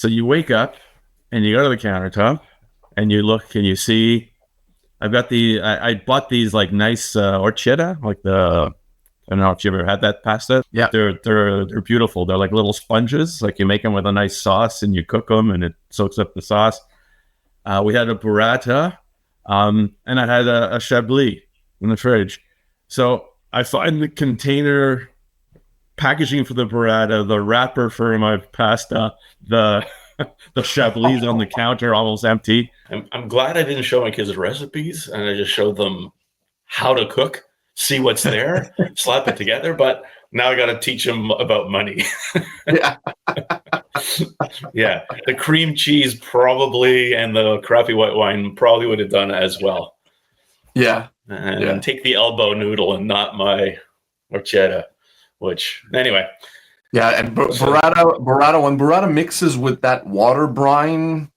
So you wake up and you go to the countertop and you look and you see, I bought these like nice orchetta, like I don't know if you ever had that pasta. Yeah. They're beautiful. They're like little sponges. Like you make them with a nice sauce and you cook them and it soaks up the sauce. We had a burrata, and I had a chablis in the fridge. So I find the container packaging for the burrata, the wrapper for my pasta, the chablis on the counter almost empty. I'm glad I didn't show my kids the recipes and I just showed them how to cook, see what's there, slap it together. But now I got to teach them about money. Yeah. Yeah. The cream cheese probably and the crappy white wine probably would have done as well. Yeah. And take the elbow noodle and not my orchetta, which anyway. Yeah, and burrata, when burrata mixes with that water brine,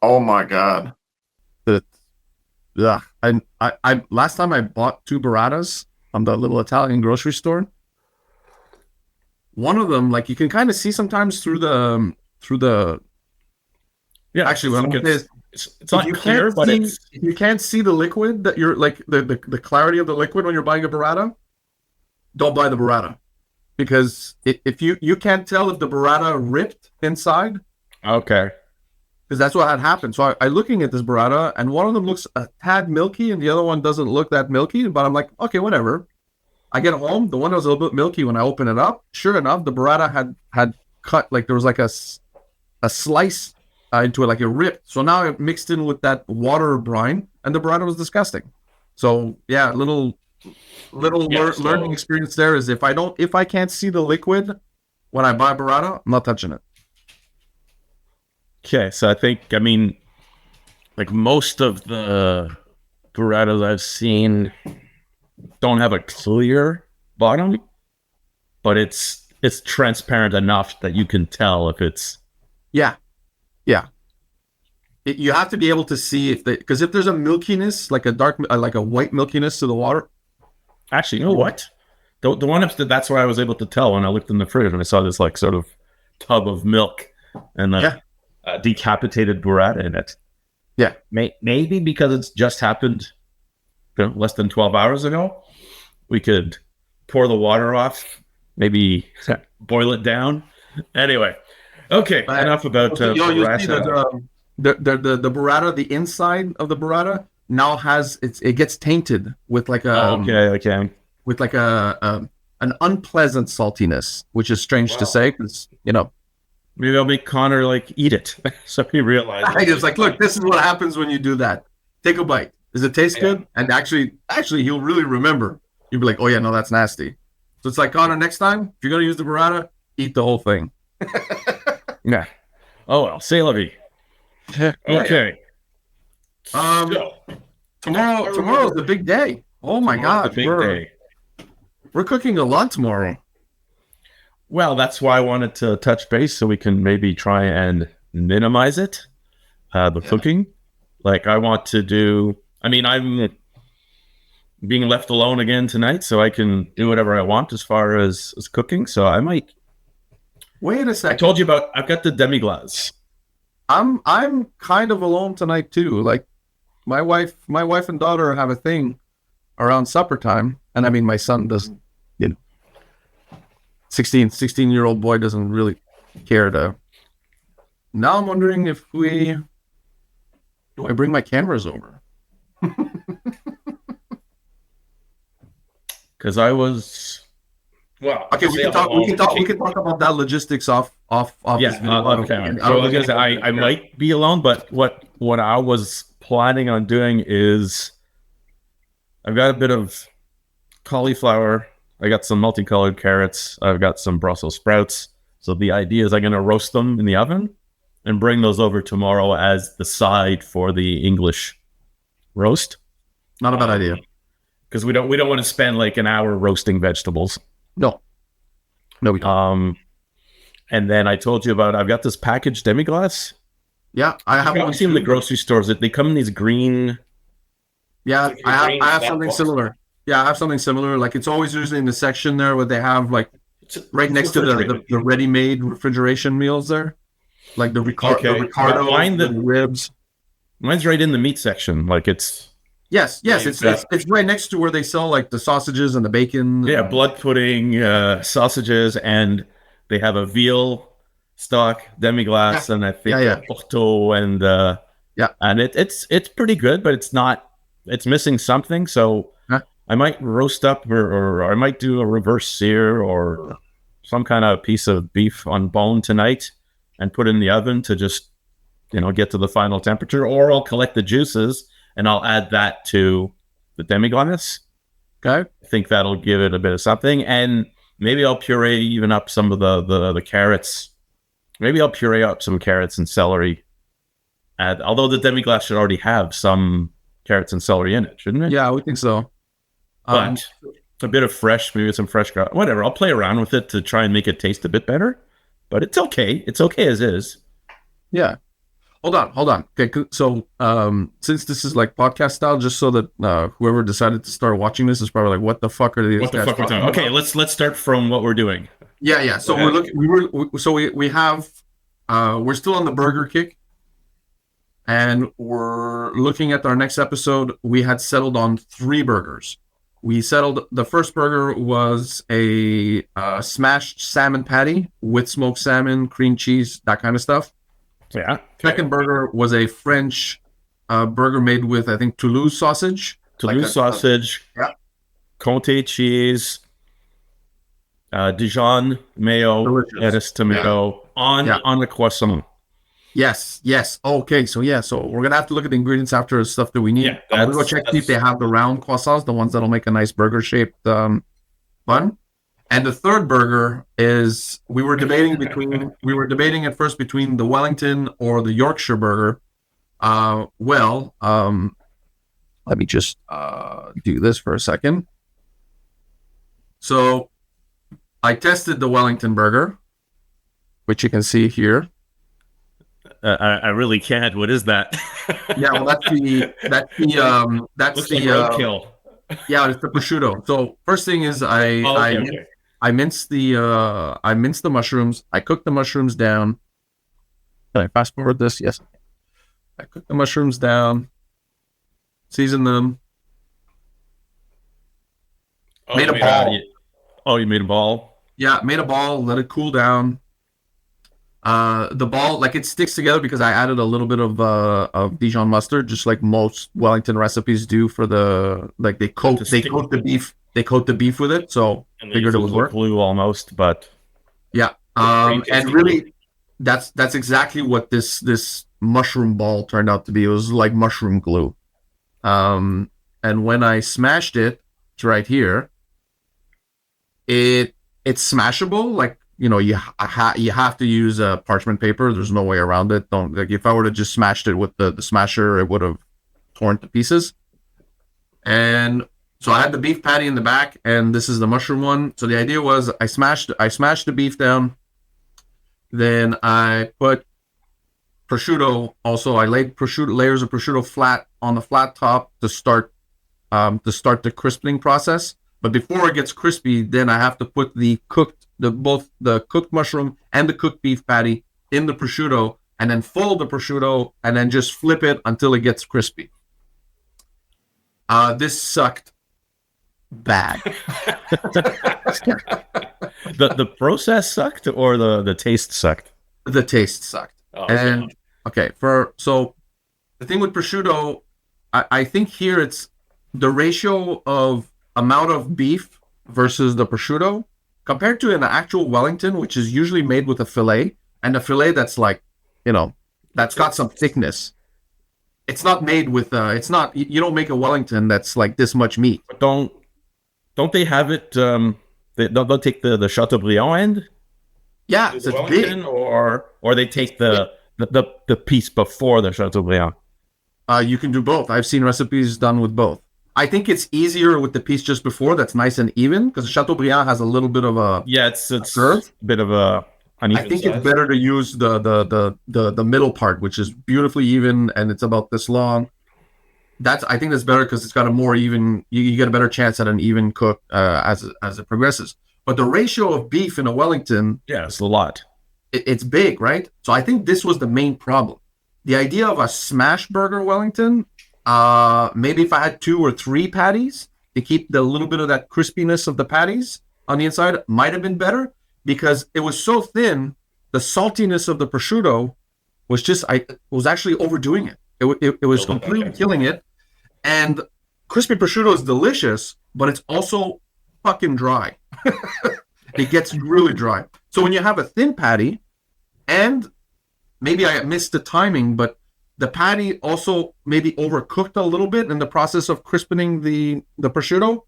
oh my God. Yeah. I last time I bought 2 burratas from the little Italian grocery store. One of them, like you can kind of see sometimes through the yeah. Actually, when it's not clear, but if you can't see the liquid that you're like the clarity of the liquid when you're buying a burrata, don't buy the burrata. Because if you can't tell if the burrata ripped inside. Okay. Because that's what had happened. So I looking at this burrata, and one of them looks a tad milky, and the other one doesn't look that milky. But I'm like, okay, whatever. I get home, the one that was a little bit milky when I open it up. Sure enough, the burrata had cut, like there was like a slice into it, like it ripped. So now it mixed in with that water brine, and the burrata was disgusting. So yeah, little learning experience there is if I can't see the liquid when I buy burrata, I'm not touching it. Okay, so I mean, like most of the burratas I've seen don't have a clear bottom, but it's transparent enough that you can tell if it's. Yeah. You have to be able to see because if there's a milkiness, like a white milkiness to the water. Actually, you know what? The one upstairs, that's where I was able to tell when I looked in the fridge and I saw this like sort of tub of milk and a decapitated burrata in it. Yeah. Maybe because it's just happened less than 12 hours ago, we could pour the water off, maybe boil it down. Anyway, okay, enough about burrata. The burrata, the inside of the burrata now it gets tainted with like a with like an unpleasant saltiness, which is strange to say because maybe I'll make Connor like eat it so he realizes. I was like, look, this is what happens when you do that. Take a bite. Does it taste good? And actually, he'll really remember. You'll be like, oh yeah, no, that's nasty. So it's like, Connor, next time if you're gonna use the burrata, eat the whole thing. Yeah. Oh well, c'est la vie. Okay. Tomorrow's the big day. Oh my God, the big day. We're cooking a lot tomorrow. Well, that's why I wanted to touch base so we can maybe try and minimize it, the cooking. Like I want to do. I mean, I'm being left alone again tonight, so I can do whatever I want as far as cooking. So I might. Wait a second. I told you I've got the demi-glace. I'm kind of alone tonight too. Like my wife and daughter have a thing around supper time, and I mean my son doesn't. 16-year-old boy doesn't really care to. Now I'm wondering if do I bring my cameras over? Because I was. Well, okay, we can talk about that logistics off. Yeah, okay. So I was gonna say I might be alone, but what I was planning on doing is I've got a bit of cauliflower. I got some multicolored carrots. I've got some Brussels sprouts. So the idea is I'm gonna roast them in the oven and bring those over tomorrow as the side for the English roast. Not a bad idea. Because we don't want to spend like an hour roasting vegetables. No, we don't. And then I told you about I've got this packaged demi-glace. Yeah, I have one. Seen in the grocery stores that they come in these green. Yeah, I have something similar. Yeah, I have something similar. Like it's always usually in the section there where they have like right next to the ready-made refrigeration meals there. like the Okay. Ricardo, Mine, the ribs. mine's right in the meat section. Like it's Yes, it's right next to where they sell like the sausages and the bacon. yeah, blood pudding, sausages, and they have a veal stock, demi-glace, and I think Porto, and it's pretty good, but it's missing something. So I might roast up, or I might do a reverse sear or some kind of piece of beef on bone tonight and put it in the oven to just get to the final temperature, or I'll collect the juices and I'll add that to the demi-glace. Okay. I think that'll give it a bit of something. And maybe I'll puree even up some of the carrots. Maybe I'll puree up some carrots and celery. Although the demi-glace should already have some carrots and celery in it, shouldn't it? Yeah, we think so. But a bit of fresh, maybe some fresh garlic. Whatever. I'll play around with it to try and make it taste a bit better. But it's okay. It's okay as is. Yeah. Hold on. Okay, so since this is like podcast style, just so that whoever decided to start watching this is probably like, what the fuck are these? What the fuck are we talking about? Okay, let's start from what we're doing. Yeah. So we're looking. We have. We're still on the burger kick, and we're looking at our next episode. We had settled on 3 burgers. We settled. The first burger was a smashed salmon patty with smoked salmon, cream cheese, that kind of stuff. Yeah. Second burger was a French burger made with, I think, Toulouse sausage. Sausage. Comte cheese. Dijon mayo, lettuce, tomato on the croissant. Yes. Okay, so we're gonna have to look at the ingredients after the stuff that we need. I'm gonna go check see if they have the round croissants, the ones that'll make a nice burger shaped bun. And the third burger is we were debating at first between the Wellington or the Yorkshire burger. Let me just do this for a second. So I tested the Wellington burger, which you can see here. I really can't. What is that? Yeah, well, that's the roadkill. Yeah, it's the prosciutto. So first thing is I minced the mushrooms. I cooked the mushrooms down. Can I fast forward this? Yes. I cooked the mushrooms down, seasoned them. Made a ball. You made a ball? Yeah, made a ball, let it cool down. The ball, like, it sticks together because I added a little bit of Dijon mustard, just like most Wellington recipes do for they coat the beef. They coat the beef with it, so figured it would work. Glue almost, but yeah. And really, that's exactly what this mushroom ball turned out to be. It was like mushroom glue. And when I smashed it, it's right here. It's smashable. Like, you have to use parchment paper. There's no way around it. If I were to just smashed it with the smasher, it would have torn to pieces. And so I had the beef patty in the back, and this is the mushroom one. So the idea was I smashed the beef down. Then I put prosciutto. Also, I laid layers of prosciutto flat on the flat top to start the crisping process. But before it gets crispy, then I have to put both the cooked mushroom and the cooked beef patty in the prosciutto, and then fold the prosciutto, and then just flip it until it gets crispy. This sucked bad. The process sucked, or the taste sucked? The taste sucked. So the thing with prosciutto, I think here it's the ratio of amount of beef versus the prosciutto compared to an actual Wellington, which is usually made with a fillet, and a fillet that's like, that's got some thickness. It's not made with you don't make a Wellington that's like this much meat. But don't they have it? They'll take the Chateaubriand end. Yeah, it's big. Or they take the piece before the Chateaubriand. You can do both. I've seen recipes done with both. I think it's easier with the piece just before that's nice and even, because Chateaubriand has a little bit of a it's a bit of a uneven I think size. It's better to use the middle part, which is beautifully even, and it's about this long. I think that's better because it's got a more even. You get a better chance at an even cook as it progresses. But the ratio of beef in a Wellington, it's a lot. it's big, right? So I think this was the main problem. The idea of a smash burger Wellington, maybe if I had 2 or 3 patties to keep the little bit of that crispiness of the patties on the inside, might have been better, because it was so thin. The saltiness of the prosciutto was just, I was actually overdoing it. It was completely killing it. And crispy prosciutto is delicious, but it's also fucking dry. It gets really dry. So when you have a thin patty, and maybe I missed the timing, but the patty also maybe overcooked a little bit in the process of crispening the prosciutto.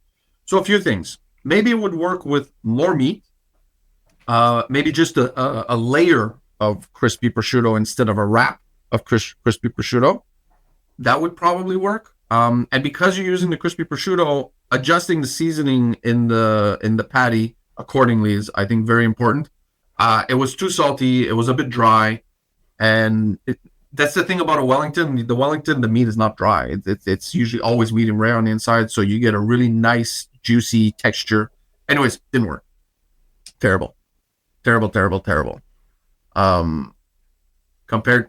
So a few things. Maybe it would work with more meat. Maybe just a layer of crispy prosciutto instead of a wrap of crispy prosciutto. That would probably work. And because you're using the crispy prosciutto, adjusting the seasoning in the patty accordingly is, I think, very important. It was too salty. It was a bit dry. And that's the thing about a Wellington. The Wellington, the meat is not dry. It's usually always medium rare on the inside, so you get a really nice, juicy texture. Anyways, didn't work. Terrible. Compared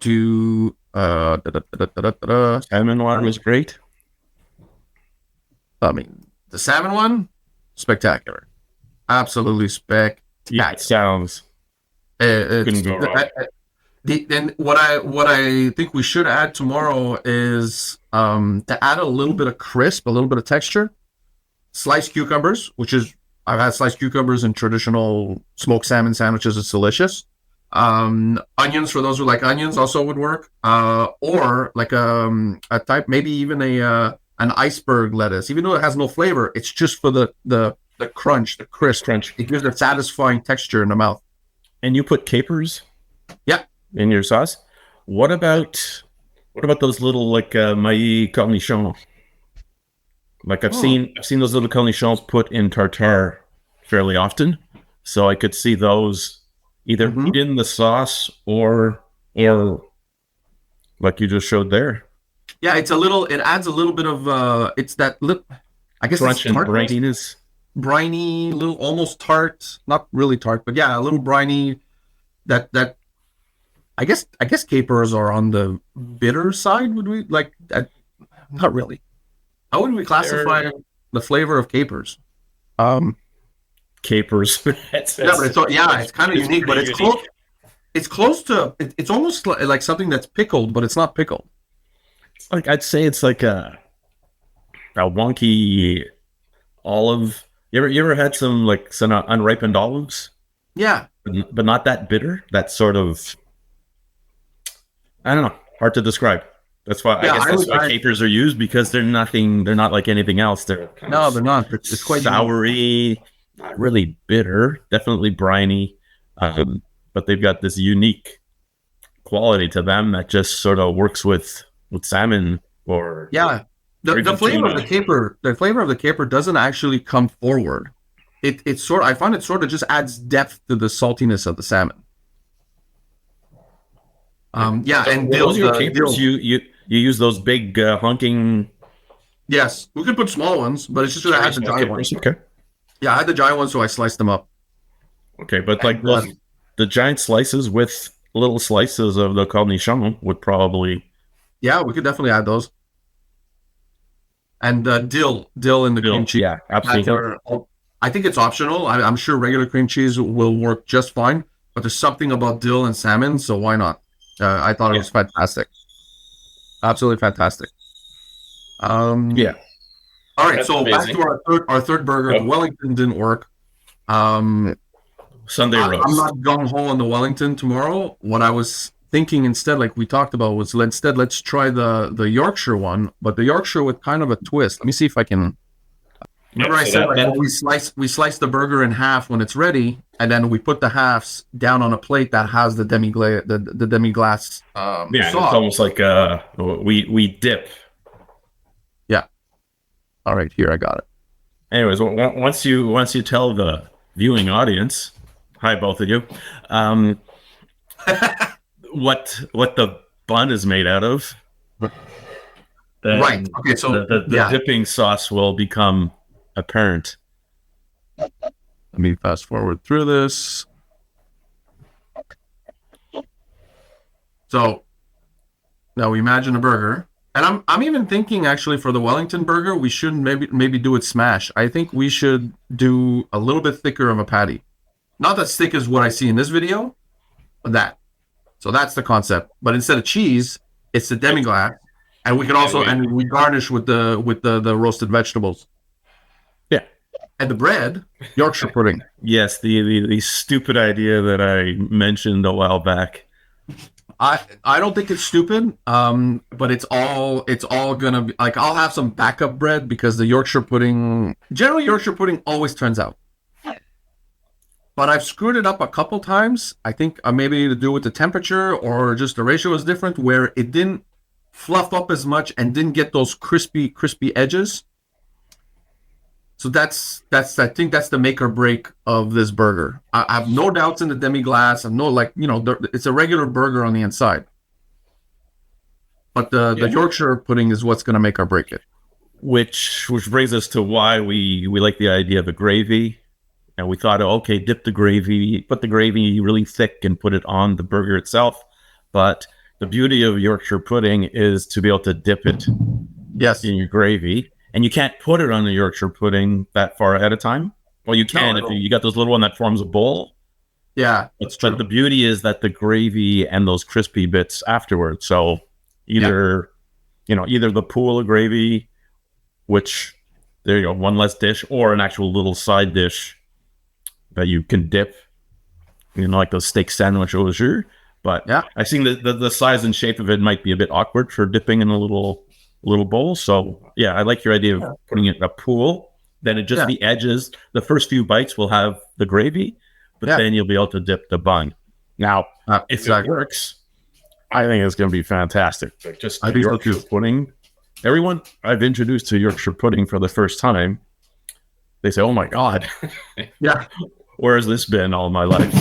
to Salmon one was great. I mean, the salmon one, spectacular. Absolutely spectacular. Yeah, it sounds. Couldn't go wrong. And what I think we should add tomorrow is to add a little bit of crisp, a little bit of texture. Sliced cucumbers, which is, I've had sliced cucumbers in traditional smoked salmon sandwiches. It's delicious. Onions, for those who like onions, also would work. Or like a type, maybe even an iceberg lettuce. Even though it has no flavor, it's just for the crunch, the crisp. It gives a satisfying texture in the mouth. And you put capers? Yeah. In your sauce? What about those little like mailles cornichons? Like I've seen those little cornichons put in tartare fairly often, so I could see those either in the sauce or like you just showed there. Yeah, it adds a little bit of it's that I guess crunch it's tart, and brininess. Briny, little almost tart, not really tart, but yeah, a little briny. That I guess capers are on the bitter side. Would we like that? Not really. How would we classify the flavor of capers? Capers. But it's kind of unique, but it's unique. Close. It's close to. It's almost like something that's pickled, but it's not pickled. Like I'd say it's like a wonky olive. You ever had some unripened olives? Yeah, but not that bitter. That sort of, I don't know, hard to describe. That's why I guess that's why capers are used, because they're not like anything else. They're not. It's quite soury, not really bitter, definitely briny, but they've got this unique quality to them that just sort of works with salmon or the flavor of the caper. The flavor of the caper doesn't actually come forward. I find it sort of just adds depth to the saltiness of the salmon. And those are capers. You use those big honking. Yes, we could put small ones, but it's just that I had the giant ones. Okay. Yeah, I had the giant ones, so I sliced them up. Okay, but the giant slices with little slices of the cornichon would probably. Yeah, we could definitely add those. And dill in the cream cheese. Yeah, absolutely. I think it's optional. I'm sure regular cream cheese will work just fine, but there's something about dill and salmon, so why not? I thought it was fantastic. Absolutely fantastic. Yeah. All right, so amazing. Back to our third burger. Yep. The Wellington didn't work. Sunday roast. I'm not gung-ho on the Wellington tomorrow. What I was thinking instead, like we talked about, was let's try the Yorkshire one, but the Yorkshire with kind of a twist. Let me see if I can... Remember I said we slice the burger in half when it's ready, and then we put the halves down on a plate that has the demi-glace, the demi-glace sauce. It's almost like we dip. Yeah. All right, here I got it. Anyways, once you tell the viewing audience, hi both of you, what the bun is made out of, right? Okay, so the dipping sauce will become apparent. Let me fast forward through this. So now we imagine a burger. And I'm even thinking actually for the Wellington burger, we shouldn't maybe do it smash. I think we should do a little bit thicker of a patty. Not as thick as what I see in this video, but that. So that's the concept. But instead of cheese, it's the demi-glace. And we can also we garnish with the roasted vegetables. Yeah. And the bread, Yorkshire pudding. Yes, the stupid idea that I mentioned a while back. I don't think it's stupid, but it's all gonna be like I'll have some backup bread because the Yorkshire pudding always turns out. But I've screwed it up a couple times. I think maybe to do with the temperature or just the ratio is different, where it didn't fluff up as much and didn't get those crispy edges. So that's I think that's the make or break of this burger. I have no doubts in the demi-glace. I'm no it's a regular burger on the inside. But the Yorkshire pudding is what's going to make or break it. Which brings us to why we like the idea of a gravy. And we thought, okay, dip the gravy, put the gravy really thick and put it on the burger itself. But the beauty of Yorkshire pudding is to be able to dip it in your gravy. And you can't put it on the Yorkshire pudding that far ahead of time. Well, you can if you got this little one that forms a bowl. Yeah, but the beauty is that the gravy and those crispy bits afterwards. So either the pool of gravy, which there you go, one less dish, or an actual little side dish that you can dip, like those steak sandwich au jus. But I think the size and shape of it might be a bit awkward for dipping in a little bowl. So I like your idea of putting it in a pool. Then it just the edges, the first few bites will have the gravy, but then you'll be able to dip the bun. Now, if it works, I think it's going to be fantastic. Like just Yorkshire pudding. Everyone I've introduced to Yorkshire pudding for the first time, they say, "Oh my God, where has this been all my life?"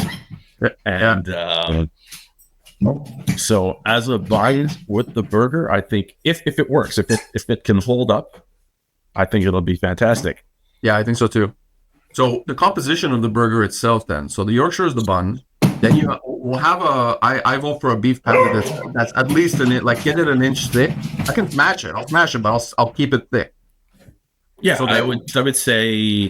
And so as a bite with the burger, I think if it works, if it can hold up, I think it'll be fantastic. Yeah, I think so too. So the composition of the burger itself then. So the Yorkshire is the bun. Then we'll have I vote for a beef patty that's at least get it an inch thick. I can smash it. I'll smash it, but I'll keep it thick. Yeah, so I would say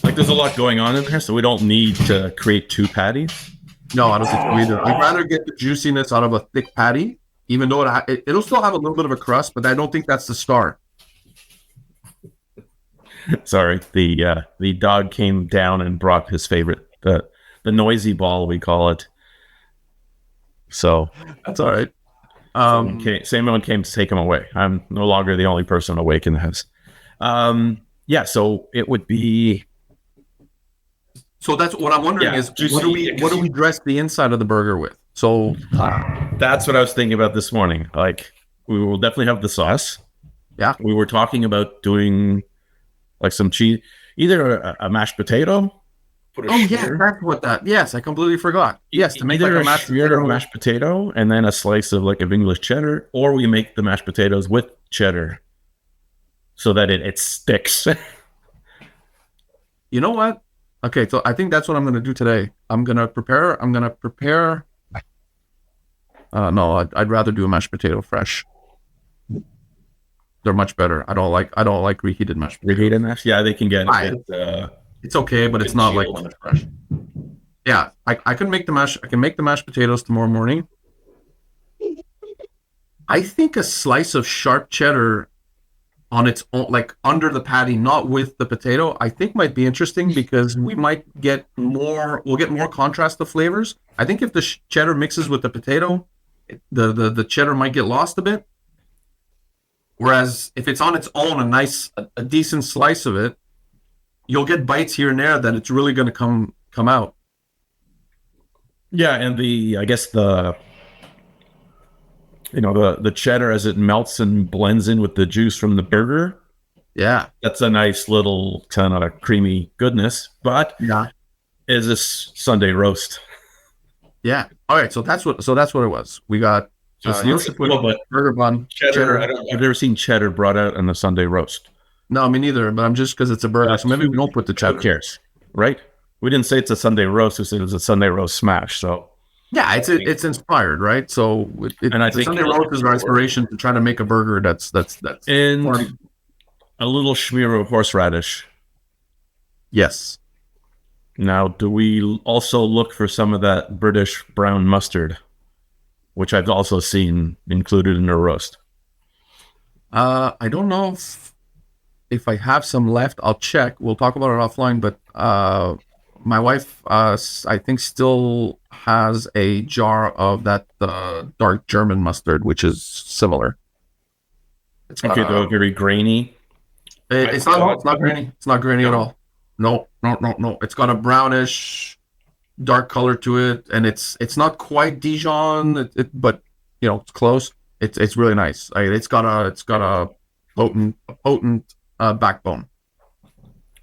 there's a lot going on in there, so we don't need to create two patties. No, I don't think so either. I'd rather get the juiciness out of a thick patty, even though it'll still have a little bit of a crust, but I don't think that's the star. Sorry, the dog came down and brought his favorite, the noisy ball, we call it. So that's all right. Someone came to take him away. I'm no longer the only person awake in the house. So it would be. So that's what I'm wondering is what do we dress the inside of the burger with? So that's what I was thinking about this morning. Like we will definitely have the sauce. Yeah. We were talking about doing some cheese, either a mashed potato. That's what that. Yes, I completely forgot. Yes, to make either a mashed potato and then a slice of of English cheddar, or we make the mashed potatoes with cheddar so that it sticks. You know what? Okay, so I think that's what I'm going to do today. I'm going to prepare. No, I'd rather do a mashed potato fresh. They're much better. I don't like reheated mashed potatoes. Reheated mashed? Yeah, they can get it's okay, but it's not like when it's fresh. Yeah, I can make the mashed potatoes tomorrow morning. I think a slice of sharp cheddar on its own, under the patty, not with the potato, I think might be interesting because we'll get more contrast of flavors. I think if the cheddar mixes with the potato, the cheddar might get lost a bit. Whereas if it's on its own, a decent slice of it, you'll get bites here and there that it's really going to come out. Yeah, and I guess the cheddar as it melts and blends in with the juice from the burger. Yeah, that's a nice little kind of creamy goodness. But is this Sunday roast? Yeah. All right. So that's what it was. We got burger bun, cheddar. I've never seen cheddar brought out in the Sunday roast. No, me neither. But I'm just because it's a burger, so maybe we don't put the cheddar. Who cares, right? We didn't say it's a Sunday roast. We said it was a Sunday roast smash. So Yeah, it's inspired, right? So And I the think Sunday roast is our inspiration to try to make a burger that's and farm. a little smear of horseradish. Yes. Now, do we also look for some of that British brown mustard, which I've also seen included in a roast? I don't know if I have some left. I'll check. We'll talk about it offline. But my wife, I think, still has a jar of that dark German mustard, which is similar. It's Okay, they're very grainy. it's not. It's not grainy. It's not grainy at all. No, no, no, no. It's got a brownish, dark color to it, and it's not quite Dijon, but it's close. It's really nice. It's got a potent backbone.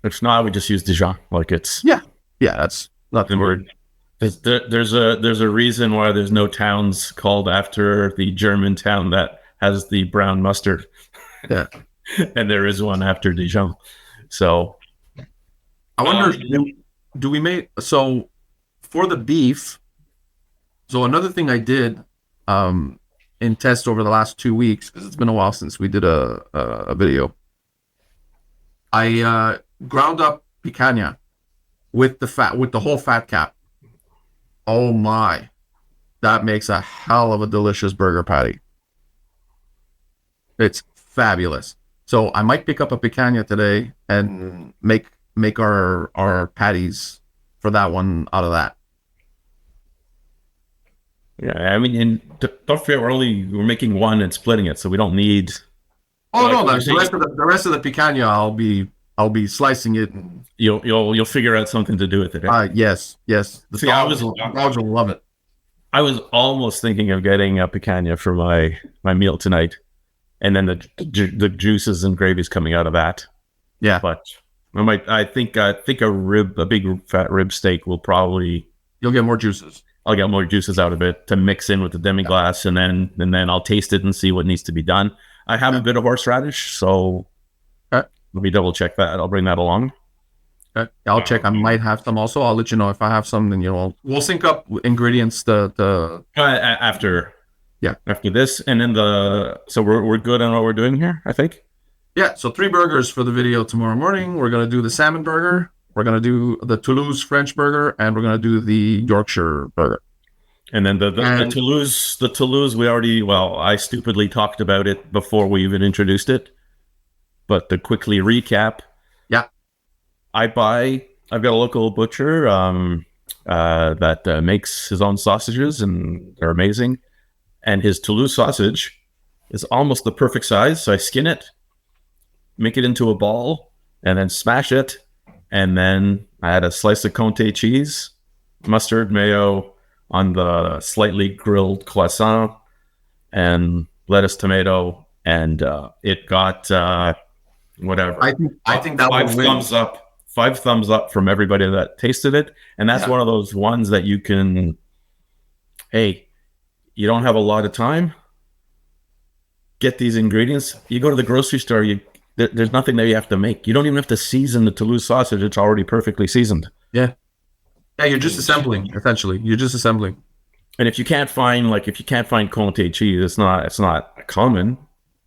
It's not. We just use Dijon. Like it's Yeah, that's not the word. there's a reason why there's no towns called after the German town that has the brown mustard. Yeah, And there is one after Dijon. So I wonder, do we make so for the beef? So another thing I did in test over the last 2 weeks, because it's been a while since we did a video. I ground up picanha with the whole fat cap. Oh my, that makes a hell of a delicious burger patty. It's fabulous. So I might pick up a picanha today and make our patties for that one out of that. yeah, I mean, and don't forget we're making one and splitting it, so we don't need. Oh Like, no, you're the saying- rest of the picanha I'll be slicing it. And, You'll figure out something to do with it. yes. The See, dogs will love it. I was almost thinking of getting a picanha for my meal tonight, and then the juices and gravies coming out of that. Yeah, But I think a big fat rib steak will probably. you'll get more juices. I'll get more juices out of it to mix in with the demi-glace, and then I'll taste it and see what needs to be done. I have a bit of horseradish, so Okay. let me double check that. I'll bring that along. Okay. I'll check. I might have some also. I'll let you know if I have some. Then we'll sync up ingredients. After this, and then so we're good on what we're doing here, I think. Yeah. So 3 burgers for the video tomorrow morning. We're gonna do the salmon burger. We're gonna do the Toulouse French burger, and we're gonna do the Yorkshire burger. And then the Toulouse, I stupidly talked about it before we even introduced it. But to quickly recap, yeah, I've got a local butcher that makes his own sausages, and they're amazing. And his Toulouse sausage is almost the perfect size. So I skin it, make it into a ball, and then smash it. And then I add a slice of Comte cheese, mustard, mayo on the slightly grilled croissant, and lettuce, tomato, and it got whatever. I think that five will thumbs up. 5 thumbs up from everybody that tasted it, and that's one of those ones that you can. Hey, you don't have a lot of time. Get these ingredients. You go to the grocery store. There's nothing that you have to make. You don't even have to season the Toulouse sausage. It's already perfectly seasoned. Yeah. Yeah, you're just assembling, essentially. You're just assembling. And if you can't find Comte cheese, it's not common.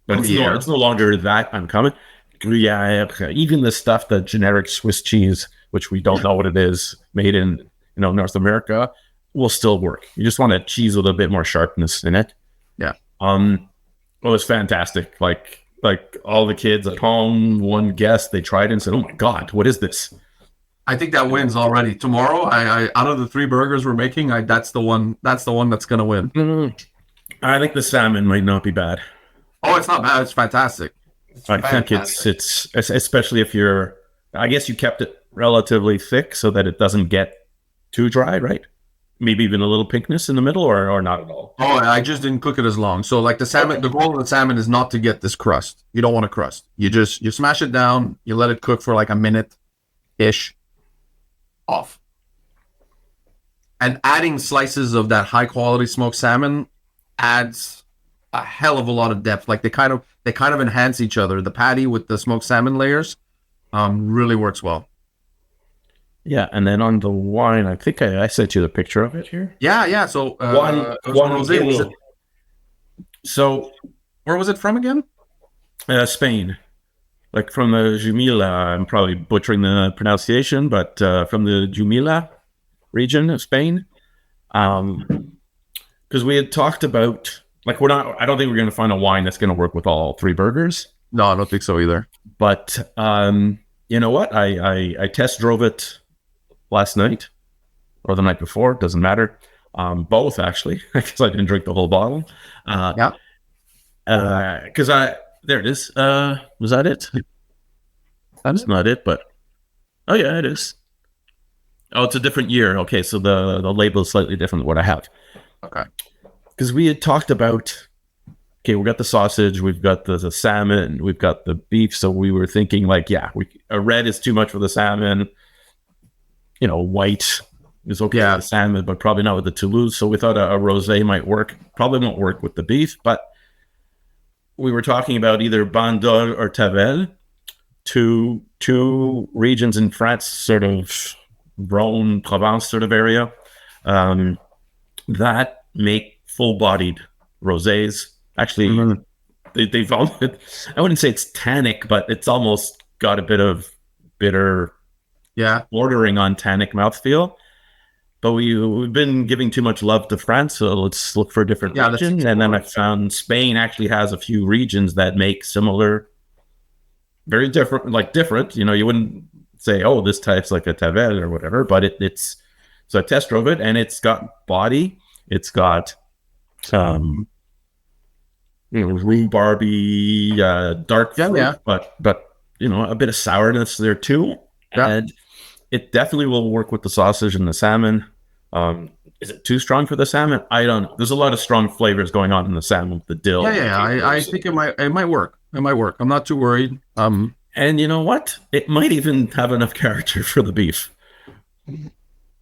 But it's no longer that uncommon. Gruyere, even the stuff, the generic Swiss cheese, which we don't know what it is, made in North America, will still work. You just want a cheese with a bit more sharpness in it. Yeah. It was fantastic. Like all the kids at home, one guest, they tried it and said, "Oh my God, what is this?" I think that wins already. Tomorrow, I out of the 3 burgers we're making, that's the one that's going to win. Mm-hmm. I think the salmon might not be bad. Oh, it's not bad. It's fantastic. I think it's especially if I guess you kept it relatively thick so that it doesn't get too dry, right? Maybe even a little pinkness in the middle, or not at all. Oh, I just didn't cook it as long. So like the salmon, the goal of the salmon is not to get this crust. You don't want a crust. You smash it down. You let it cook for like a minute-ish. Off. And adding slices of that high-quality smoked salmon adds a hell of a lot of depth. Like they kind of enhance each other. The patty with the smoked salmon layers really works well. Yeah, and then on the wine, I think I sent you the picture of it here. Yeah. So it was One rosé. Was it, gill. So where was it from again? Spain, like from the Jumila. I'm probably butchering the pronunciation, but from the Jumila region of Spain. Because we had talked about, like, we're not. I don't think we're going to find a wine that's going to work with all three burgers. No, I don't think so either. But you know what? I test drove it last night or the night before. Doesn't matter. Both actually, because I didn't drink the whole bottle. Yeah. Because there it is. Was that it? That's not it, but oh yeah, it is. Oh, it's a different year. Okay, so the label is slightly different than what I have. Okay. Because we had talked about, okay, we've got the sausage, we've got the salmon, we've got the beef. So we were thinking like, yeah, a red is too much for the salmon. You know, white is okay with the salmon, but probably not with the Toulouse. So we thought a rosé might work. Probably won't work with the beef, but we were talking about either Bandol or Tavel, two regions in France, sort of Rhone, Provence sort of area, that make full-bodied rosés. Actually, they've all, I wouldn't say it's tannic, but it's almost got a bit of bitter, bordering on tannic mouthfeel. But we've been giving too much love to France, so let's look for a different region. And then I found Spain actually has a few regions that make similar, very different, like different. You know, you wouldn't say, oh, this type's like a Tavel or whatever, but it's, so I test drove it, and it's got body, it's got rhubarby, dark fruit, but you know, a bit of sourness there too. And it definitely will work with the sausage and the salmon. Is it too strong for the salmon? I don't know. There's a lot of strong flavors going on in the salmon with the dill. I think it might work. It might work. I'm not too worried. And you know what? It might even have enough character for the beef.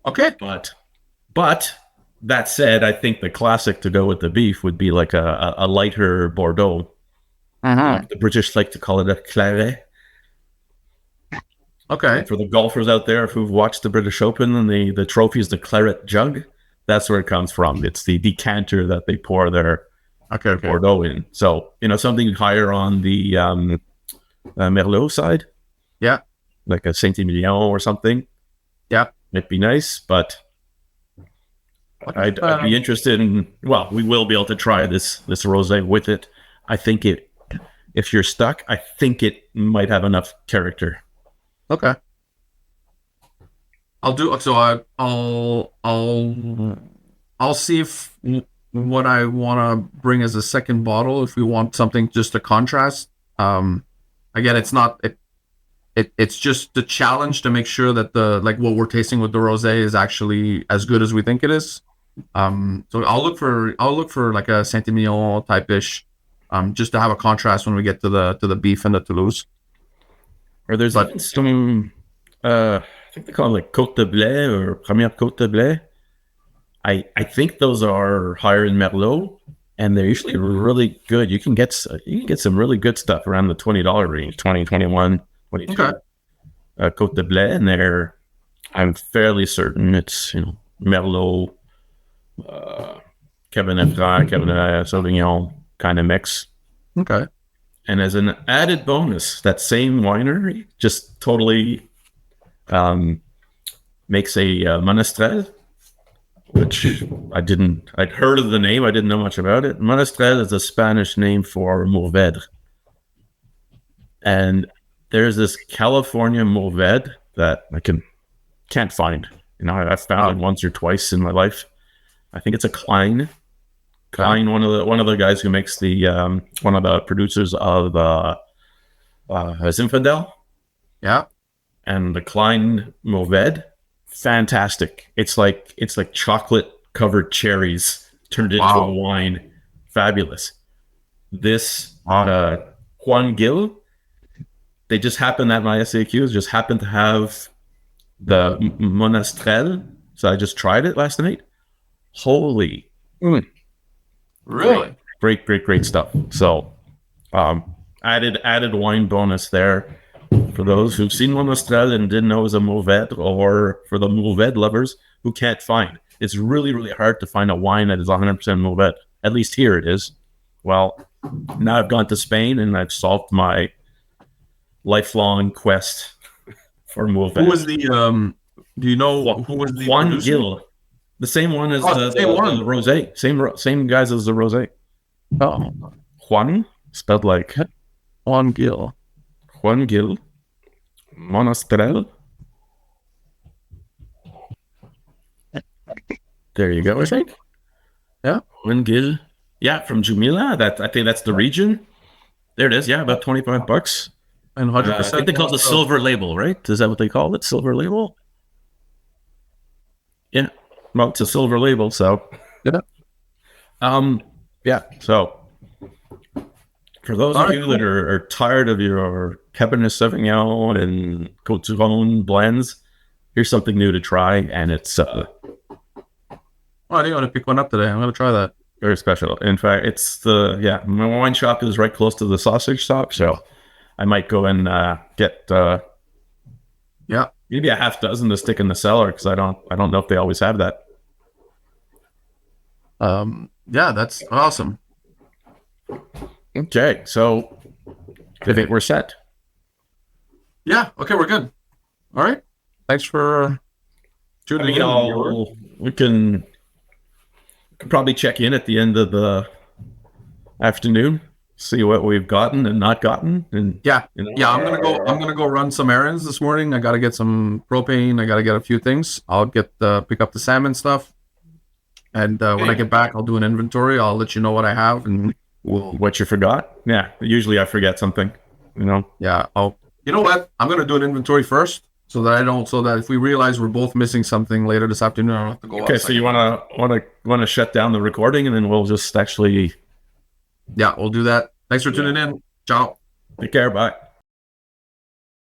Okay. But that said, I think the classic to go with the beef would be like a lighter Bordeaux. Like the British like to call it a claret. Okay. And for the golfers out there who've watched the British Open and the trophy is the claret jug, that's where it comes from. It's the decanter that they pour their Bordeaux in. So, you know, something higher on the Merlot side. Yeah. Like a Saint-Emilion or something. Yeah. It'd be nice, but I'd be interested in, well, we will be able to try this rosé with it. I think if you're stuck, I think it might have enough character. Okay. I'll see if what I want to bring as a second bottle, if we want something just to contrast. Again, it's just the challenge to make sure that what we're tasting with the rosé is actually as good as we think it is. So I'll look for like a Saint-Emilion type-ish, just to have a contrast when we get to the beef and the Toulouse. Or there's even some, I think they call them like Côte de Blé or Première Côte de Blé. I think those are higher in Merlot, and they're usually really good. You can get some really good stuff around the $20 range, 20, 21, 22. Okay. Côte de Blé, and I'm fairly certain it's, you know, Merlot, Cabernet Franc, Cabernet Sauvignon kind of mix. Okay. And as an added bonus, that same winery just totally makes a Monastrell, which I'd heard of the name, I didn't know much about it. Monastrell is a Spanish name for Mourvèdre. And there's this California Mourvèdre that I can't find. You know, I've found it once or twice in my life. I think it's a Klein. Klein, one of the guys who makes the one of the producers of Zinfandel. Yeah. And the Klein Mourvèdre, fantastic. It's like chocolate covered cherries turned into a wine. Fabulous. This Juan Gil, they just happened at my SAQs, just happened to have the Monastrell. So I just tried it last night. Holy. Really? Great stuff. So added wine bonus there. for those who've seen Monostrel and didn't know it was a Mourvèdre, or for the Mourvèdre lovers who can't find. It's really, really hard to find a wine that is 100% Mourvèdre. At least here it is. Well, now I've gone to Spain and I've solved my lifelong quest for Mourvèdre. Who was the, do you know who was the Juan producer? Gil. The same one as Oh, the same one. rosé. Same guys as the rosé. Oh, Juan, spelled like Juan Gil. Juan Gil. Monostrel. There you go, I think. Yeah. Juan Gil. Yeah, from Jumila. I think that's the region. There it is. Yeah, about $25. And 100%. I think they call it the silver label, right? Is that what they call it? Silver label? Yeah. Well, it's a silver label, so. Yeah. Yeah. So, for those of you that are tired of your Cabernet Sauvignon and Côte d'Ivoire blends, here's something new to try, and it's Oh, I think I'm going to pick one up today. I'm going to try that. very special. In fact, it's my wine shop is right close to the sausage shop, so I might go and get maybe a half dozen to stick in the cellar, because I don't know if they always have that. Yeah, that's awesome. Okay, so I think we're set. Yeah, okay, we're good. All right. Thanks for tuning in. We can probably check in at the end of the afternoon, see what we've gotten and not gotten, and I'm gonna go run some errands this morning. I gotta get some propane. I gotta get a few things. I'll get pick up the salmon stuff, and when I get back, I'll do an inventory. I'll let you know what I have, and what you forgot. Yeah, usually I forget something. You know. Yeah. You know what? I'm gonna do an inventory first, so that if we realize we're both missing something later this afternoon, I don't have to go. Okay, so you wanna shut down the recording, and then we'll just actually. Yeah, we'll do that. Thanks for tuning in. Ciao. Take care. Bye.